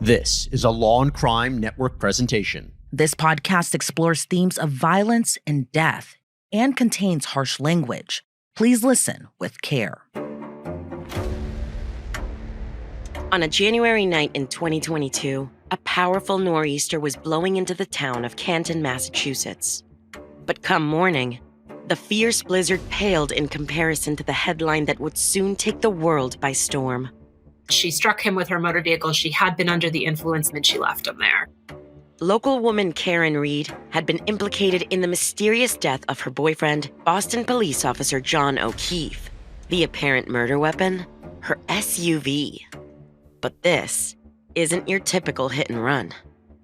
This is a Law&Crime Network presentation. This podcast explores themes of violence and death and contains harsh language. Please listen with care. On a January night in 2022, a powerful nor'easter was blowing into the town of Canton, Massachusetts. But come morning, the fierce blizzard paled in comparison to the headline that would soon take the world by storm. She struck him with her motor vehicle. She had been under the influence and she left him there. Local woman Karen Reed had been implicated in the mysterious death of her boyfriend, Boston police officer John O'Keefe. The apparent murder weapon? Her SUV. But this isn't your typical hit and run.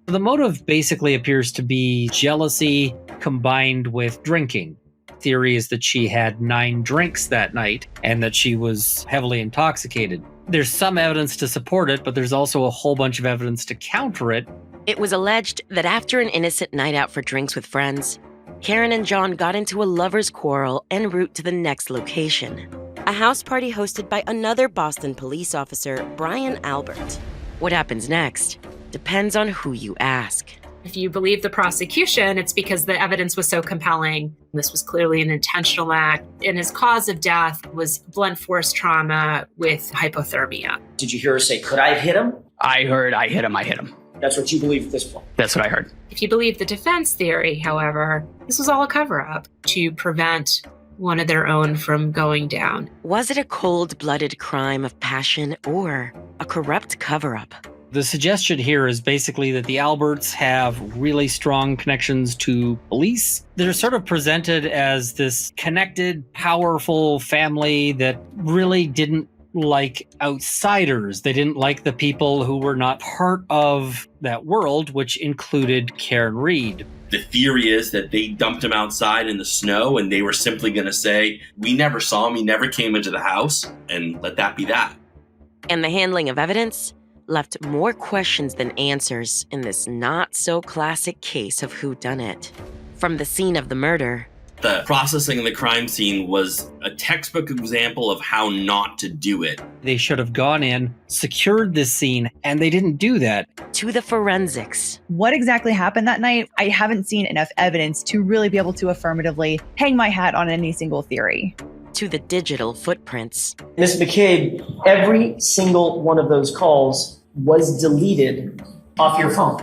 The motive basically appears to be jealousy combined with drinking. Theory is that she had 9 drinks that night and that she was heavily intoxicated. There's some evidence to support it, but there's also a whole bunch of evidence to counter it. It was alleged that after an innocent night out for drinks with friends, Karen and John got into a lover's quarrel en route to the next location, a house party hosted by another Boston police officer, Brian Albert. What happens next depends on who you ask. If you believe the prosecution, it's because the evidence was so compelling. This was clearly an intentional act, and his cause of death was blunt force trauma with hypothermia. Did you hear her say, could I have hit him? I heard, I hit him. That's what you believe at this point? That's what I heard. If you believe the defense theory, however, this was all a cover-up to prevent one of their own from going down. Was it a cold-blooded crime of passion or a corrupt cover-up? The suggestion here is basically that the Alberts have really strong connections to police. They're sort of presented as this connected, powerful family that really didn't like outsiders. They didn't like the people who were not part of that world, which included Karen Reed. The theory is that they dumped him outside in the snow and they were simply going to say, we never saw him, he never came into the house, and let that be that. And the handling of evidence left more questions than answers in this not-so-classic case of whodunit. From the scene of the murder, the processing of the crime scene was a textbook example of how not to do it. They should have gone in, secured this scene, and they didn't do that. To the forensics. What exactly happened that night? I haven't seen enough evidence to really be able to affirmatively hang my hat on any single theory. To the digital footprints. Ms. McCabe, every single one of those calls was deleted off your phone,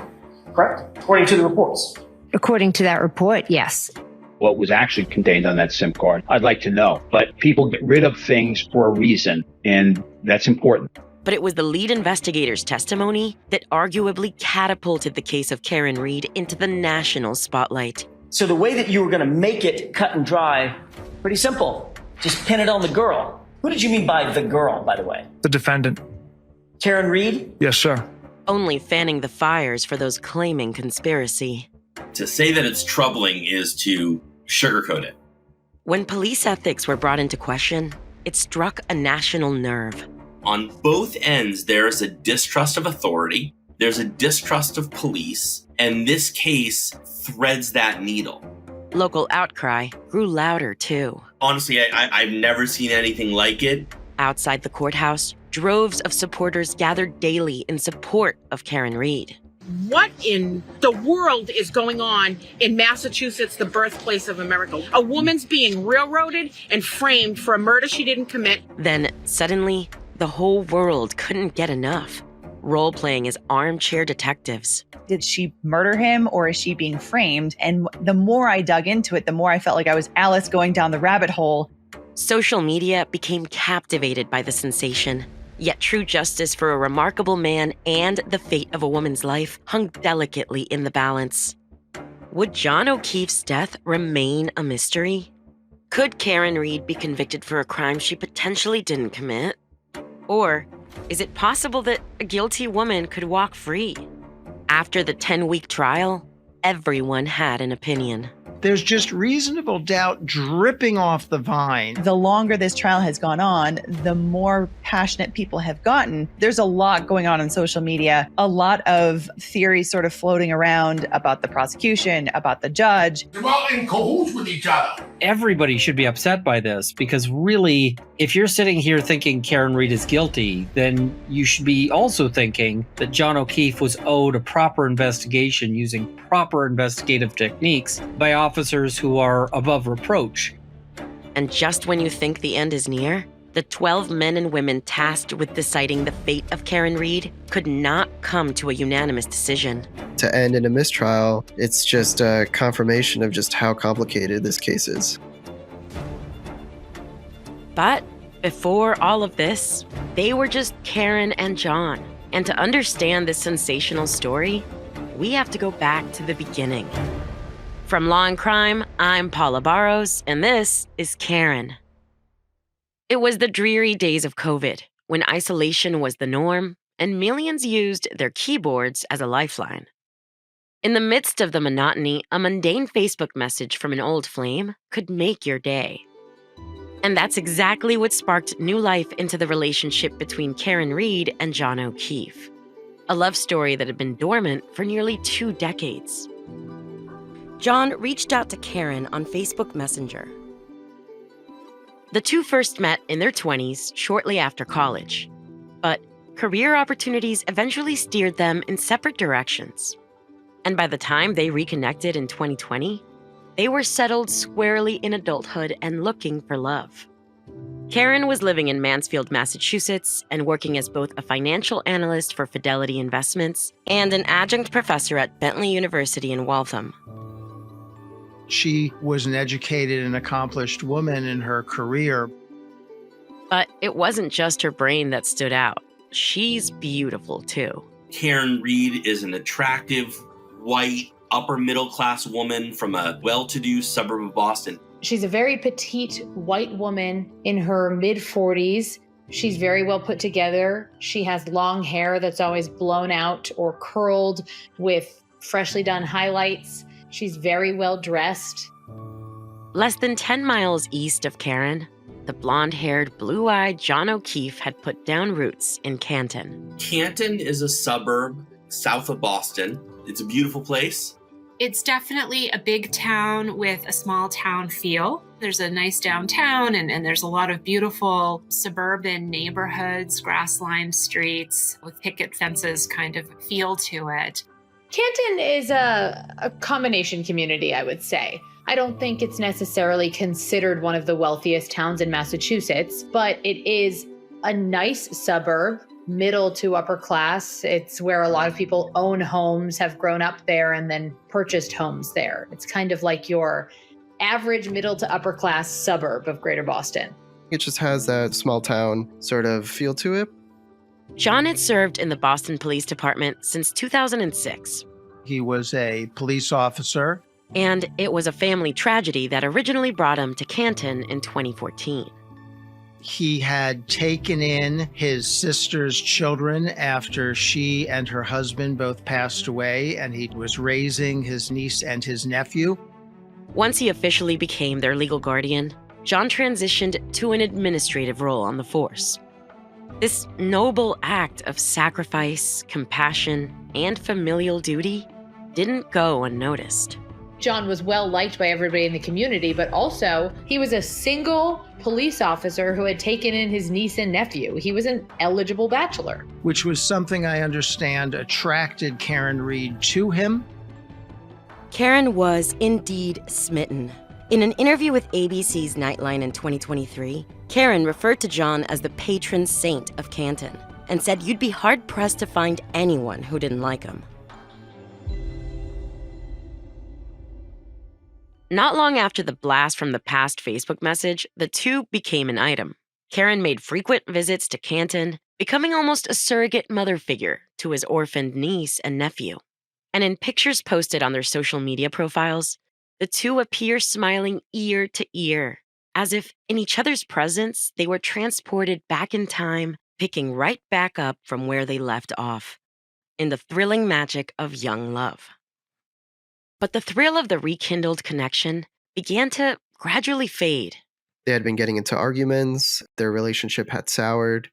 correct? According to the reports. According to that report, yes. What was actually contained on that SIM card, I'd like to know. But people get rid of things for a reason, and that's important. But it was the lead investigator's testimony that arguably catapulted the case of Karen Reed into the national spotlight. So the way that you were going to make it cut and dry, pretty simple. Just pin it on the girl. Who did you mean by the girl, by the way? The defendant. Karen Reed? Yes, sir. Only fanning the fires for those claiming conspiracy. To say that it's troubling is to sugarcoat it. When police ethics were brought into question, it struck a national nerve. On both ends, there is a distrust of authority, there's a distrust of police, and this case threads that needle. Local outcry grew louder, too. Honestly, I've never seen anything like it. Outside the courthouse, droves of supporters gathered daily in support of Karen Reed. What in the world is going on in Massachusetts, the birthplace of America? A woman's being railroaded and framed for a murder she didn't commit. Then, suddenly, the whole world couldn't get enough. Role-playing as armchair detectives. Did she murder him or is she being framed? And the more I dug into it, the more I felt like I was Alice going down the rabbit hole. Social media became captivated by the sensation. Yet true justice for a remarkable man and the fate of a woman's life hung delicately in the balance. Would John O'Keefe's death remain a mystery? Could Karen Reed be convicted for a crime she potentially didn't commit? Or is it possible that a guilty woman could walk free? After the 10-week trial, everyone had an opinion. There's just reasonable doubt dripping off the vine. The longer this trial has gone on, the more passionate people have gotten. There's a lot going on social media, a lot of theories sort of floating around about the prosecution, about the judge. They're all in cahoots with each other. everybody should be upset by this, because really, if you're sitting here thinking Karen Reed is guilty, then you should be also thinking that John O'Keefe was owed a proper investigation using proper investigative techniques by officers who are above reproach. And just when you think the end is near, the 12 men and women tasked with deciding the fate of Karen Reed could not come to a unanimous decision. To end in a mistrial, it's just a confirmation of just how complicated this case is. But before all of this, they were just Karen and John. And to understand this sensational story, we have to go back to the beginning. From Law and Crime, I'm Paula Barros, and this is Karen. It was the dreary days of COVID, when isolation was the norm and millions used their keyboards as a lifeline. In the midst of the monotony, a mundane Facebook message from an old flame could make your day. And that's exactly what sparked new life into the relationship between Karen Reed and John O'Keefe, a love story that had been dormant for nearly 2 decades. John reached out to Karen on Facebook Messenger. The two first met in their 20s shortly after college, but career opportunities eventually steered them in separate directions. And by the time they reconnected in 2020, they were settled squarely in adulthood and looking for love. Karen was living in Mansfield, Massachusetts, and working as both a financial analyst for Fidelity Investments and an adjunct professor at Bentley University in Waltham. She was an educated and accomplished woman in her career. But it wasn't just her brain that stood out. She's beautiful, too. Karen Reed is an attractive, white, upper-middle-class woman from a well-to-do suburb of Boston. She's a very petite white woman in her mid-40s. She's very well put together. She has long hair that's always blown out or curled with freshly done highlights. She's very well dressed. Less than 10 miles east of Karen, the blonde-haired, blue-eyed John O'Keefe had put down roots in Canton. Canton is a suburb south of Boston. It's a beautiful place. It's definitely a big town with a small town feel. There's a nice downtown and there's a lot of beautiful suburban neighborhoods, grass-lined streets with picket fences kind of feel to it. Canton is a combination community, I would say. I don't think it's necessarily considered one of the wealthiest towns in Massachusetts, but it is a nice suburb, middle to upper class. It's where a lot of people own homes, have grown up there, and then purchased homes there. It's kind of like your average middle to upper class suburb of Greater Boston. It just has that small town sort of feel to it. John had served in the Boston Police Department since 2006. He was a police officer. And it was a family tragedy that originally brought him to Canton in 2014. He had taken in his sister's children after she and her husband both passed away, and he was raising his niece and his nephew. Once he officially became their legal guardian, John transitioned to an administrative role on the force. This noble act of sacrifice, compassion, and familial duty didn't go unnoticed. John was well liked by everybody in the community, but also he was a single police officer who had taken in his niece and nephew. He was an eligible bachelor. Which was something I understand attracted Karen Reed to him. Karen was indeed smitten. In an interview with ABC's Nightline in 2023, Karen referred to John as the patron saint of Canton and said you'd be hard-pressed to find anyone who didn't like him. Not long after the blast from the past Facebook message, the two became an item. Karen made frequent visits to Canton, becoming almost a surrogate mother figure to his orphaned niece and nephew. And in pictures posted on their social media profiles, the two appear smiling ear to ear, as if in each other's presence they were transported back in time, picking right back up from where they left off, in the thrilling magic of young love. But the thrill of the rekindled connection began to gradually fade. They had been getting into arguments. Their relationship had soured.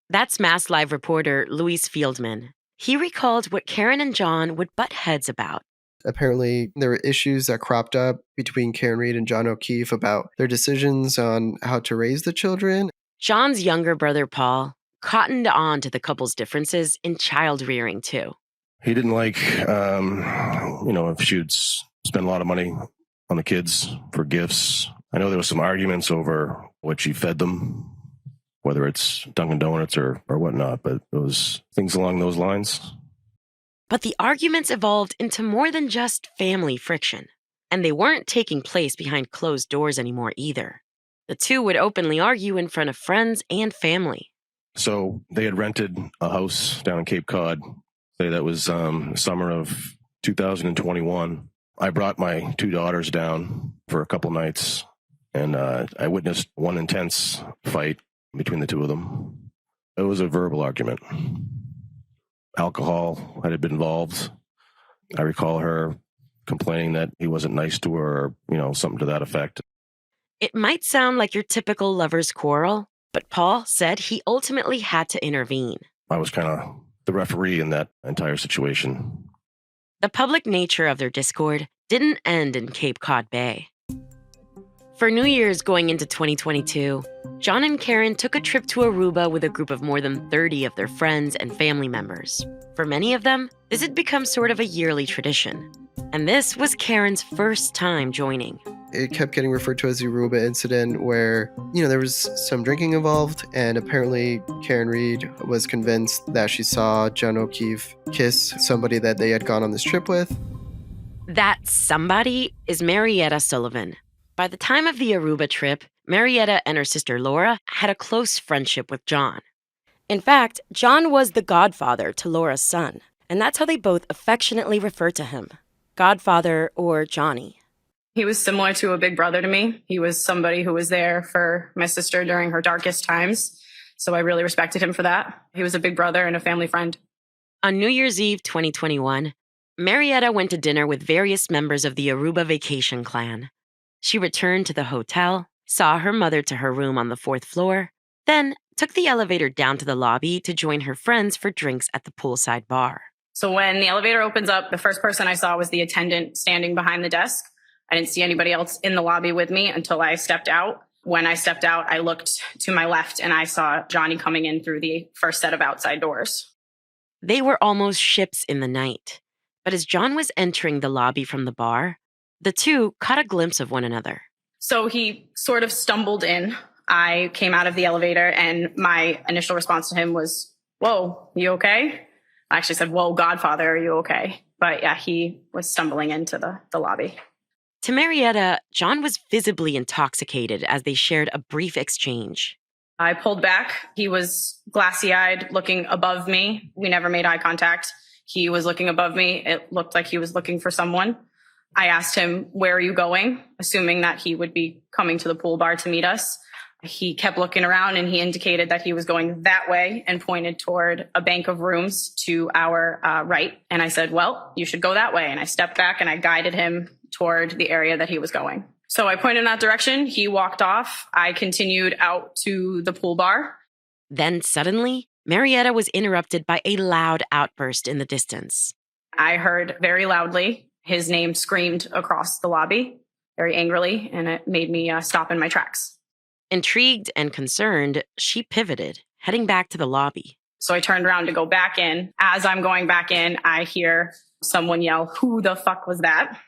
That's Mass Live reporter Luis Fieldman. He recalled what Karen and John would butt heads about. Apparently, there were issues that cropped up between Karen Reed and John O'Keefe about their decisions on how to raise the children. John's younger brother, Paul, cottoned on to the couple's differences in child rearing, too. He didn't like, if she would spend a lot of money on the kids for gifts. I know there was some arguments over what she fed them, whether it's Dunkin' Donuts or whatnot, but it was things along those lines. But the arguments evolved into more than just family friction. And they weren't taking place behind closed doors anymore either. The two would openly argue in front of friends and family. So they had rented a house down in Cape Cod. Say that was summer of 2021. I brought my two daughters down for a couple nights, and I witnessed one intense fight between the two of them. It was a verbal argument. Alcohol had been involved. I recall her complaining that he wasn't nice to her, or, something to that effect. It might sound like your typical lover's quarrel, but Paul said he ultimately had to intervene. I was kind of the referee in that entire situation. The public nature of their discord didn't end in Cape Cod Bay. For New Year's going into 2022, John and Karen took a trip to Aruba with a group of more than 30 of their friends and family members. For many of them, this had become sort of a yearly tradition. And this was Karen's first time joining. It kept getting referred to as the Aruba incident where, there was some drinking involved, and apparently Karen Reed was convinced that she saw John O'Keefe kiss somebody that they had gone on this trip with. That somebody is Marietta Sullivan. By the time of the Aruba trip, Marietta and her sister Laura had a close friendship with John. In fact, John was the godfather to Laura's son, and that's how they both affectionately refer to him, Godfather or Johnny. He was similar to a big brother to me. He was somebody who was there for my sister during her darkest times, so I really respected him for that. He was a big brother and a family friend. On New Year's Eve 2021, Marietta went to dinner with various members of the Aruba vacation clan. She returned to the hotel, saw her mother to her room on the 4th floor, then took the elevator down to the lobby to join her friends for drinks at the poolside bar. So when the elevator opens up, the first person I saw was the attendant standing behind the desk. I didn't see anybody else in the lobby with me until I stepped out. When I stepped out, I looked to my left and I saw Johnny coming in through the first set of outside doors. They were almost ships in the night. But as John was entering the lobby from the bar, the two caught a glimpse of one another. So he sort of stumbled in. I came out of the elevator and my initial response to him was, "Whoa, you okay?" I actually said, "Whoa, Godfather, are you okay?" But yeah, he was stumbling into the lobby. To Marietta, John was visibly intoxicated as they shared a brief exchange. I pulled back. He was glassy-eyed, looking above me. We never made eye contact. He was looking above me. It looked like he was looking for someone. I asked him, "Where are you going?" assuming that he would be coming to the pool bar to meet us. He kept looking around and he indicated that he was going that way and pointed toward a bank of rooms to our right. And I said, "Well, you should go that way." And I stepped back and I guided him toward the area that he was going. So I pointed in that direction. He walked off. I continued out to the pool bar. Then suddenly, Marietta was interrupted by a loud outburst in the distance. I heard very loudly his name screamed across the lobby, very angrily, and it made me stop in my tracks. Intrigued and concerned, she pivoted, heading back to the lobby. So I turned around to go back in. As I'm going back in, I hear someone yell, "Who the fuck was that?"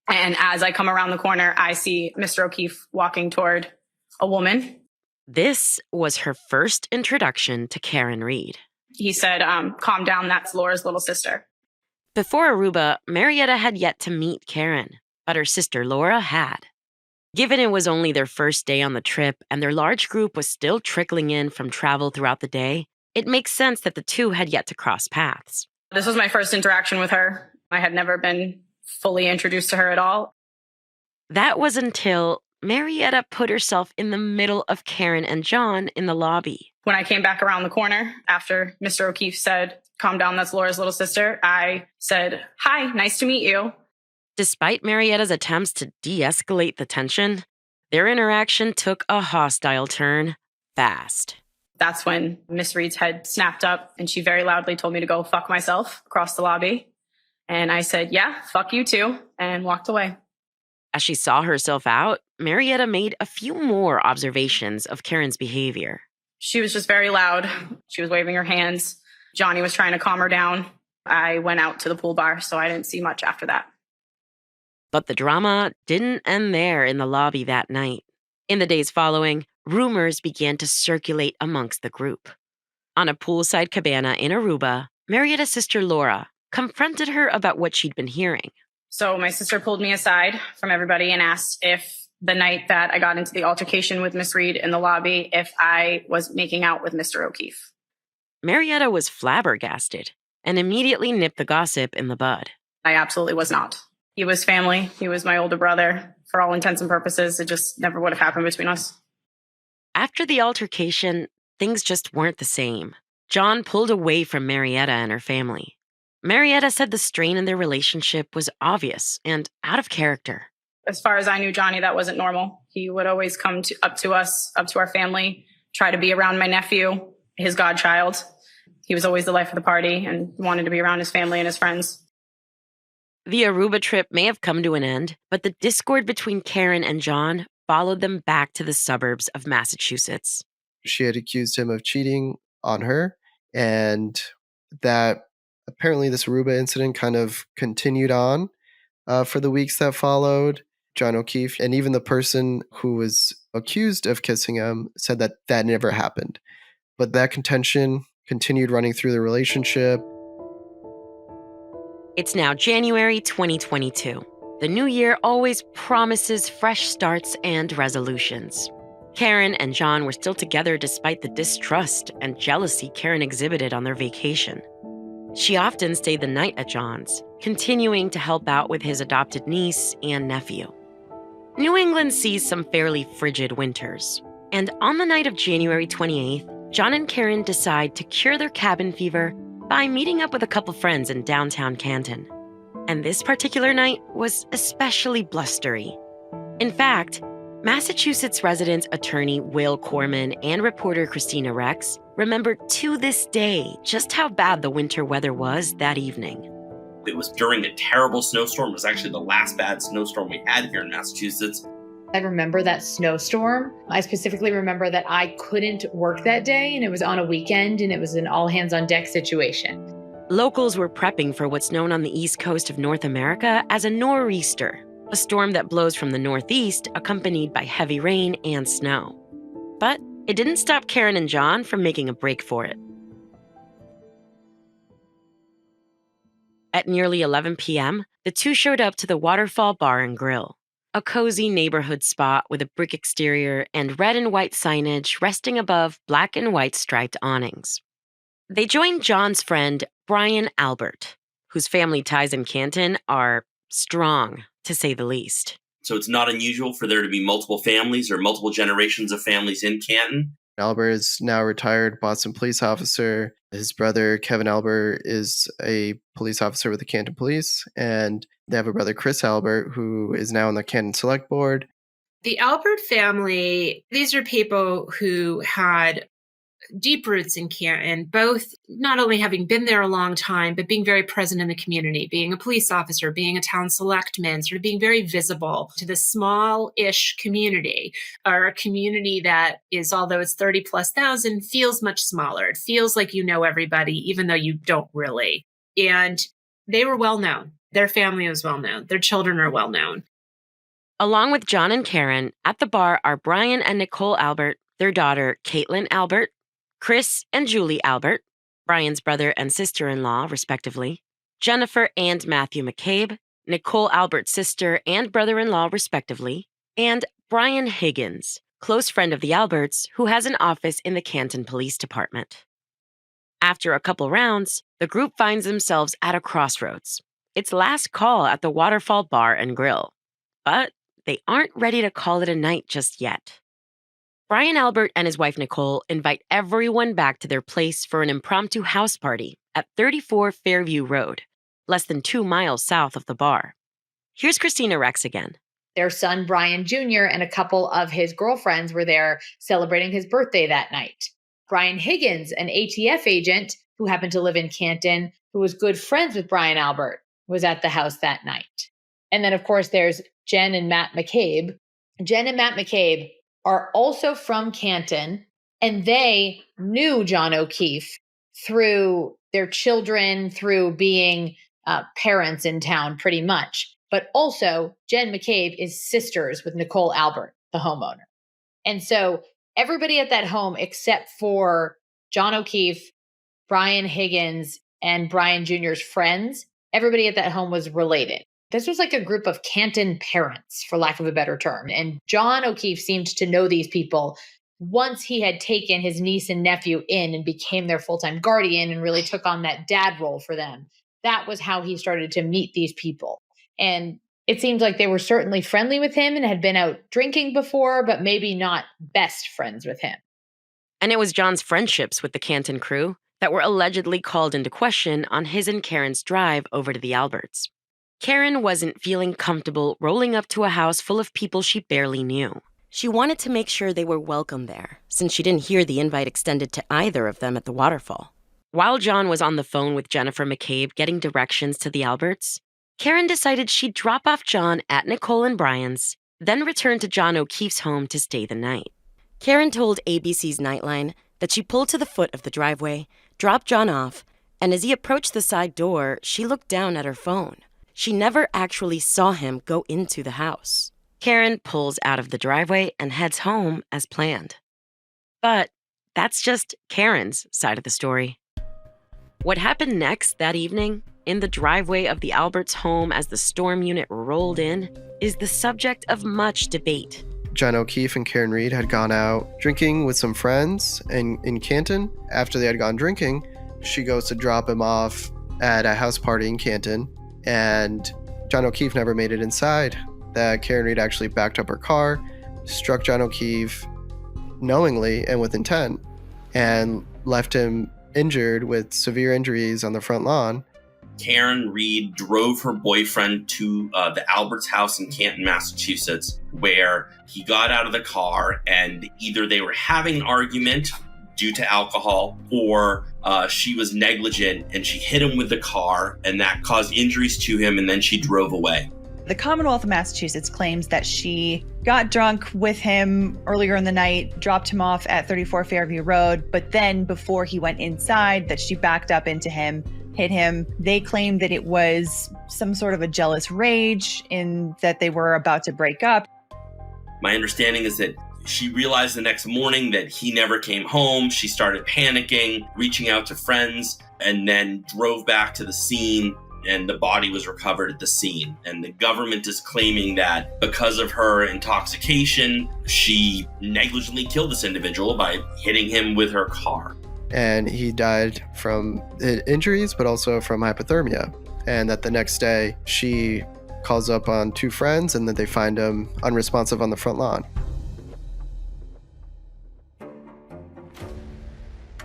And as I come around the corner, I see Mr. O'Keefe walking toward a woman. This was her first introduction to Karen Reed. He said, "Calm down, that's Laura's little sister." Before Aruba, Marietta had yet to meet Karen, but her sister Laura had. Given it was only their first day on the trip and their large group was still trickling in from travel throughout the day, it makes sense that the two had yet to cross paths. This was my first interaction with her. I had never been fully introduced to her at all. That was until Marietta put herself in the middle of Karen and John in the lobby. When I came back around the corner after Mr. O'Keefe said, "Calm down, that's Laura's little sister," I said, "Hi, nice to meet you." Despite Marietta's attempts to de-escalate the tension, their interaction took a hostile turn fast. That's when Miss Reed's head snapped up and she very loudly told me to go fuck myself across the lobby. And I said, yeah, fuck you too, and walked away. As she saw herself out, Marietta made a few more observations of Karen's behavior. She was just very loud. She was waving her hands. Johnny was trying to calm her down. I went out to the pool bar, so I didn't see much after that. But the drama didn't end there in the lobby that night. In the days following, rumors began to circulate amongst the group. On a poolside cabana in Aruba, Marietta's sister Laura confronted her about what she'd been hearing. So my sister pulled me aside from everybody and asked if the night that I got into the altercation with Miss Reed in the lobby, if I was making out with Mr. O'Keefe. Marietta was flabbergasted and immediately nipped the gossip in the bud. I absolutely was not. He was family. He was my older brother. For all intents and purposes, it just never would have happened between us. After the altercation, things just weren't the same. John pulled away from Marietta and her family. Marietta said the strain in their relationship was obvious and out of character. As far as I knew Johnny, that wasn't normal. He would always come up to us, up to our family, try to be around my nephew, his godchild. He was always the life of the party and wanted to be around his family and his friends. The Aruba trip may have come to an end, but the discord between Karen and John followed them back to the suburbs of Massachusetts. She had accused him of cheating on her, and that apparently this Aruba incident kind of continued on for the weeks that followed. John O'Keefe and even the person who was accused of kissing him said that that never happened. But that contention continued running through the relationship. It's now January 2022. The new year always promises fresh starts and resolutions. Karen and John were still together despite the distrust and jealousy Karen exhibited on their vacation. She often stayed the night at John's, continuing to help out with his adopted niece and nephew. New England sees some fairly frigid winters, and on the night of January 28th, John and Karen decide to cure their cabin fever by meeting up with a couple friends in downtown Canton. And this particular night was especially blustery. In fact, Massachusetts resident attorney Will Corman and reporter Christina Rex remember to this day just how bad the winter weather was that evening. It was during a terrible snowstorm. It was actually the last bad snowstorm we had here in Massachusetts. I remember that snowstorm. I specifically remember that I couldn't work that day, and it was on a weekend, and it was an all-hands-on-deck situation. Locals were prepping for what's known on the east coast of North America as a nor'easter, a storm that blows from the northeast accompanied by heavy rain and snow. But it didn't stop Karen and John from making a break for it. At nearly 11 p.m., the two showed up to the Waterfall Bar and Grill, a cozy neighborhood spot with a brick exterior and red and white signage resting above black and white striped awnings. They joined John's friend, Brian Albert, whose family ties in Canton are strong, to say the least. So it's not unusual for there to be multiple families or multiple generations of families in Canton. Albert is now a retired Boston police officer. His brother, Kevin Albert, is a police officer with the Canton Police. And they have a brother, Chris Albert, who is now on the Canton Select Board. The Albert family, these are people who had deep roots in Canton, both not only having been there a long time, but being very present in the community, being a police officer, being a town selectman, sort of being very visible to the small-ish community, or a community that is, although it's 30 plus thousand, feels much smaller. It feels like you know everybody, even though you don't really. And they were well known. Their family was well known. Their children are well known. Along with John and Karen, at the bar are Brian and Nicole Albert, their daughter, Caitlin Albert, Chris and Julie Albert, Brian's brother and sister-in-law, respectively, Jennifer and Matthew McCabe, Nicole Albert's sister and brother-in-law, respectively, and Brian Higgins, close friend of the Alberts, who has an office in the Canton Police Department. After a couple rounds, the group finds themselves at a crossroads. It's last call at the Waterfall Bar and Grill. But they aren't ready to call it a night just yet. Brian Albert and his wife Nicole invite everyone back to their place for an impromptu house party at 34 Fairview Road, less than 2 miles south of the bar. Here's Christina Rex again. Their son, Brian Jr., and a couple of his girlfriends were there celebrating his birthday that night. Brian Higgins, an ATF agent who happened to live in Canton, who was good friends with Brian Albert, was at the house that night. And then, of course, there's Jen and Matt McCabe. Jen and Matt McCabe are also from Canton, and they knew John O'Keefe through their children, through being parents in town pretty much. But also, Jen McCabe is sisters with Nicole Albert, the homeowner. And so everybody at that home, except for John O'Keefe, Brian Higgins, and Brian Jr.'s friends, everybody at that home was related. This was like a group of Canton parents, for lack of a better term. And John O'Keefe seemed to know these people once he had taken his niece and nephew in and became their full-time guardian and really took on that dad role for them. That was how he started to meet these people. And it seems like they were certainly friendly with him and had been out drinking before, but maybe not best friends with him. And it was John's friendships with the Canton crew that were allegedly called into question on his and Karen's drive over to the Alberts. Karen wasn't feeling comfortable rolling up to a house full of people she barely knew. She wanted to make sure they were welcome there, since she didn't hear the invite extended to either of them at the waterfall. While John was on the phone with Jennifer McCabe getting directions to the Alberts, Karen decided she'd drop off John at Nicole and Brian's, then return to John O'Keefe's home to stay the night. Karen told ABC's Nightline that she pulled to the foot of the driveway, dropped John off, and as he approached the side door, she looked down at her phone. She never actually saw him go into the house. Karen pulls out of the driveway and heads home as planned. But that's just Karen's side of the story. What happened next that evening, in the driveway of the Alberts' home as the storm unit rolled in, is the subject of much debate. John O'Keefe and Karen Reed had gone out drinking with some friends in Canton. After they had gone drinking, she goes to drop him off at a house party in Canton, and John O'Keefe never made it inside. That Karen Reed actually backed up her car, struck John O'Keefe knowingly and with intent, and left him injured with severe injuries on the front lawn. Karen Reed drove her boyfriend to the Alberts house in Canton, Massachusetts, where he got out of the car and either they were having an argument due to alcohol or she was negligent and she hit him with the car and that caused injuries to him, and then she drove away. The Commonwealth of Massachusetts claims that she got drunk with him earlier in the night, dropped him off at 34 Fairview Road, but then before he went inside, that she backed up into him, hit him. They claim that it was some sort of a jealous rage in that they were about to break up. My understanding is that she realized the next morning that he never came home. She started panicking, reaching out to friends, and then drove back to the scene, and the body was recovered at the scene. And the government is claiming that because of her intoxication, she negligently killed this individual by hitting him with her car. And he died from injuries, but also from hypothermia. And that the next day, she calls up on two friends and that they find him unresponsive on the front lawn.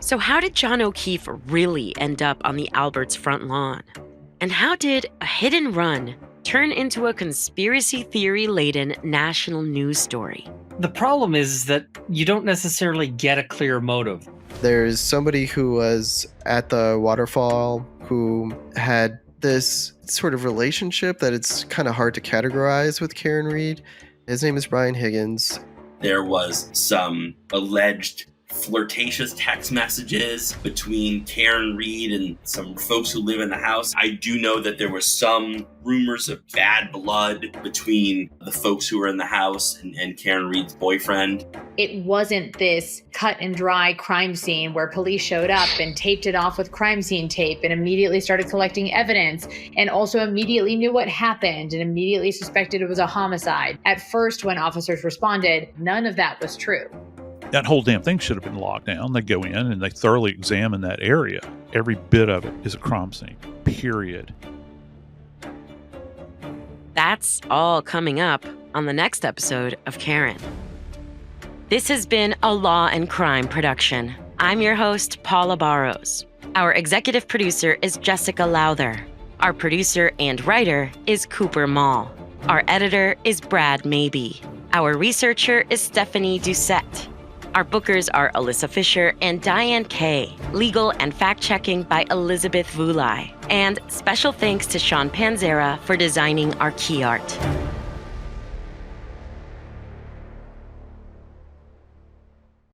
So how did John O'Keefe really end up on the Alberts' front lawn? And how did a hit and run turn into a conspiracy theory-laden national news story? The problem is that you don't necessarily get a clear motive. There's somebody who was at the waterfall who had this sort of relationship that it's kind of hard to categorize with Karen Reed. His name is Brian Higgins. There was some alleged flirtatious text messages between Karen Reed and some folks who live in the house. I do know that there was some rumors of bad blood between the folks who were in the house and Karen Reed's boyfriend. It wasn't this cut and dry crime scene where police showed up and taped it off with crime scene tape and immediately started collecting evidence and also immediately knew what happened and immediately suspected it was a homicide. At first, when officers responded, none of that was true. That whole damn thing should have been locked down. They go in and they thoroughly examine that area. Every bit of it is a crime scene, period. That's all coming up on the next episode of Karen. This has been a Law and Crime production. I'm your host, Paula Barrows. Our executive producer is Jessica Lowther. Our producer and writer is Cooper Mall. Our editor is Brad Mabey. Our researcher is Stephanie Doucette. Our bookers are Alyssa Fisher and Diane Kay. Legal and fact-checking by Elizabeth Vulai. And special thanks to Sean Panzera for designing our key art.